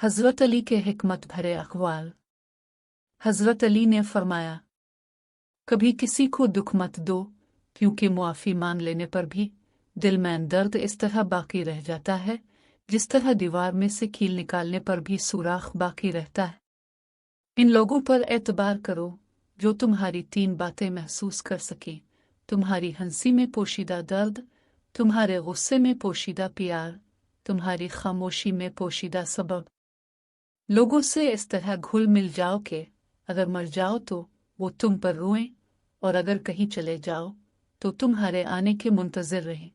हज़रत अली के हिकमत भरे अक़वाल। हज़रत अली ने फरमाया, कभी किसी को दुख मत दो, क्योंकि मुआफ़ी मांग लेने पर भी दिल में दर्द इस तरह बाकी रह जाता है जिस तरह दीवार में से कील निकालने पर भी सुराख बाकी रहता है। इन लोगों पर एतबार करो जो तुम्हारी 3 बातें महसूस कर सकें: तुम्हारी हंसी में पोशीदा दर्द, तुम्हारे गुस्से में पोशीदा प्यार, तुम्हारी खामोशी में पोशीदा सबब। लोगों से इस तरह घुल मिल जाओ कि अगर मर जाओ तो वो तुम पर रोएं, और अगर कहीं चले जाओ तो तुम्हारे आने के मुंतज़िर रहें।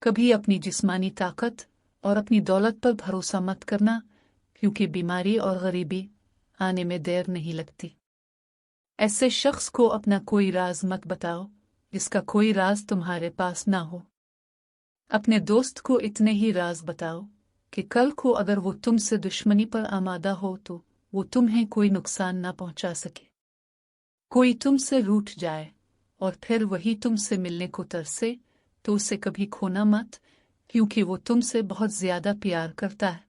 कभी अपनी जिस्मानी ताकत और अपनी दौलत पर भरोसा मत करना, क्योंकि बीमारी और गरीबी आने में देर नहीं लगती। ऐसे शख्स को अपना कोई राज मत बताओ जिसका कोई राज तुम्हारे पास ना हो। अपने दोस्त को इतने ही राज बताओ कि कल को अगर वो तुमसे दुश्मनी पर आमादा हो तो वो तुम्हें कोई नुकसान ना पहुंचा सके। कोई तुमसे रूठ जाए और फिर वही तुमसे मिलने को तरसे तो उसे कभी खोना मत, क्योंकि वो तुमसे बहुत ज्यादा प्यार करता है।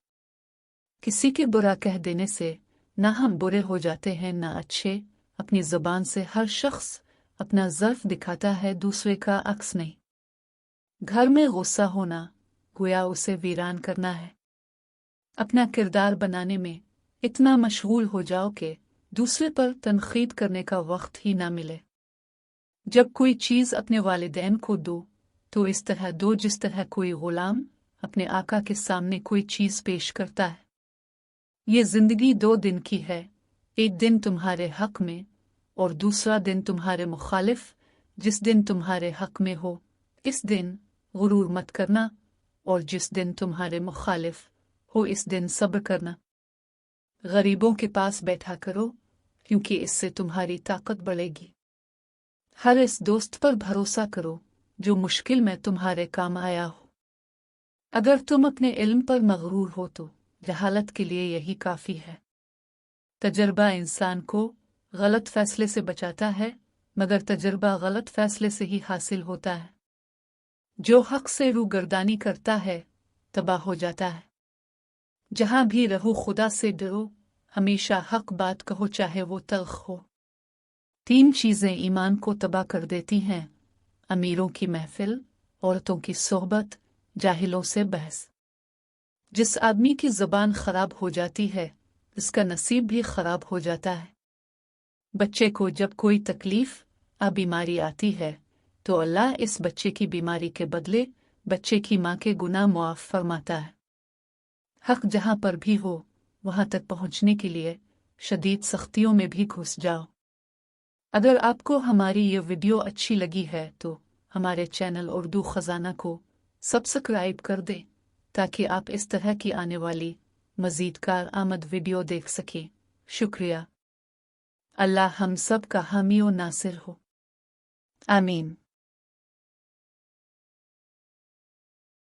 किसी के बुरा कह देने से ना हम बुरे हो जाते हैं ना अच्छे। अपनी जुबान से हर शख्स अपना ज़र्फ दिखाता है, दूसरे का अक्स नहीं। घर में गुस्सा होना गोया उसे वीरान करना है। अपना किरदार बनाने में इतना मशगूल हो जाओ कि दूसरे पर तनखीद करने का वक्त ही ना मिले। जब कोई चीज़ अपने वालिदैन को दो तो इस तरह दो जिस तरह कोई गुलाम अपने आका के सामने कोई चीज़ पेश करता है। ये जिंदगी 2 दिन की है, एक दिन तुम्हारे हक में और दूसरा दिन तुम्हारे मुखालिफ। जिस दिन तुम्हारे हक में हो इस दिन गुरूर मत करना, और जिस दिन तुम्हारे मुखालिफ हो इस दिन सब्र करना। गरीबों के पास बैठा करो, क्योंकि इससे तुम्हारी ताकत बढ़ेगी। हर इस दोस्त पर भरोसा करो जो मुश्किल में तुम्हारे काम आया हो। अगर तुम अपने इल्म पर मगरूर हो तो जहालत के लिए यही काफ़ी है। तजर्बा इंसान को गलत फैसले से बचाता है, मगर तजर्बा गलत फैसले से ही हासिल होता है। जो हक से रूगर्दानी करता है तबाह हो जाता है। जहां भी रहो खुदा से डरो, हमेशा हक बात कहो चाहे वो तल्ख हो। 3 चीज़ें ईमान को तबाह कर देती हैं: अमीरों की महफिल, औरतों की सोहबत, जाहिलों से बहस। जिस आदमी की ज़बान खराब हो जाती है उसका नसीब भी खराब हो जाता है। बच्चे को जब कोई तकलीफ या बीमारी आती है तो अल्लाह इस बच्चे की बीमारी के बदले बच्चे की माँ के गुनाह मुआफ़ फरमाता है। हक जहाँ पर भी हो वहाँ तक पहुँचने के लिए शदीद सख्तियों में भी घुस जाओ। अगर आपको हमारी ये वीडियो अच्छी लगी है तो हमारे चैनल उर्दू ख़ज़ाना को सब्सक्राइब कर दें, ताकि आप इस तरह की आने वाली मज़ीद कारआमद वीडियो देख सकें। शुक्रिया। अल्लाह हम सब का हामी और नासिर हो। आमीन।